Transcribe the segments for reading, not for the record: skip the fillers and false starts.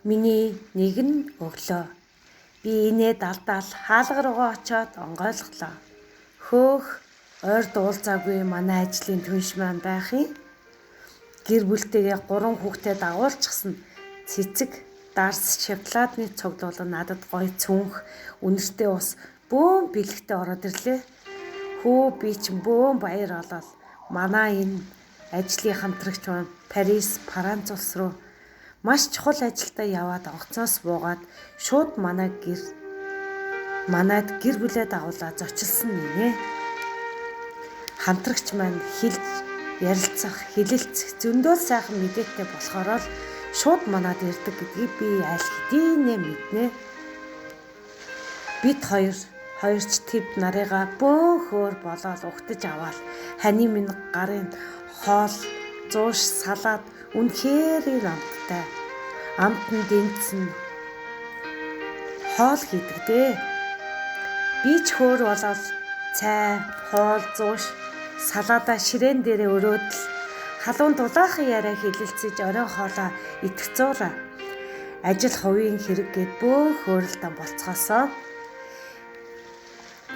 Миний нэгэн өглөө. Би инээд алдаал хаалга руугаа очиод онгойлголоо. Хөөх ойр дуулзаагүй манай ажлын түнш маань байх юм. Гэр бүлтэйгээ 3 хүүхдээ дагуулчихсан цэцэг дарс шоколадны цуглуулга надад гоё цүнх үнэртэй ус бөөн бэлэгтэй ороод ирлээ. Хөө би ч бөөн баяр олоод манай энэ ажлын хамтрагч маань Парис, Франц улс руу маш чухал ажилдаа яваад онгоцоос буугаад шууд манайд гэр бүлээ дагуулаад зочилсон нэ. Хамтрагч маань хэлж ярилцах, хэлэлцэх зөндөө сайхан мэдээтэй болохоор л шууд манад ирдэг гэдгийг би аль хэдийнэ мэднэ. Бид хоёрч тэд нарыгаа бөөхөр болоод угтаж аваад хани минь гарын хоол, зууш, салаад үнэхээр амттай. Амтнд дэмцэн хоол хийдэг дээ. Би ч хөөр болоод цай, хоол, зууш, салаада ширээн дээрээ өрөөд л халуун дулаахан яриа хэлэлцэж оройн хоолоо итгэцүүлээ. Ажил хувийн хэрэг гээд бөөхөр л дан болцгоосоо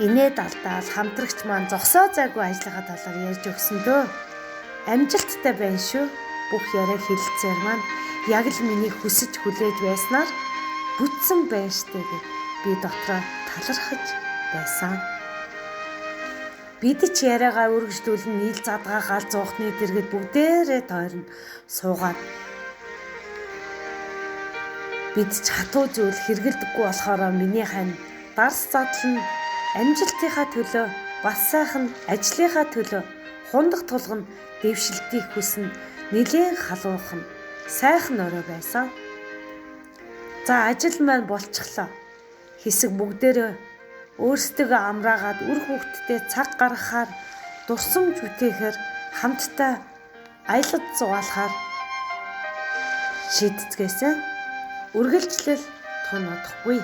инээд алдаал хамтрагч маань зогсоо зайгүй ажлынхаа талаар ярьж өгсөн дөө. Амжилттай байна шүү. Бүх яриа хэлэлцээр маань яг л миний хүсэж хүлээж байснаар бүтсэн байна штэ гэд би дотроо талархаж байсан. Бид ч яриагаа үргэлжлүүлэн нийл задгаа гал зуухны дэргэд бүгдээрээ тойрно суугаад бид ч хатуу зүйл хэргэлдэггүй болохоор миний хань дарс задал нь амжилтынхаа төлөө бас сайхан ажлынхаа төлөө хундах тулгын дэвшилтийг хүснэ нэлээд халуухан сайхан орой байсан. За ажил маань болчихлоо. Хэсэг бүгдээрээ өөрсдөө амраагаад үр хүүхдтэй цаг гаргахаар дурсамж бүтээхээр хамтдаа аялал зугаалахаар шийдцгээсэн. Үргэлжлэл тунадахгүй.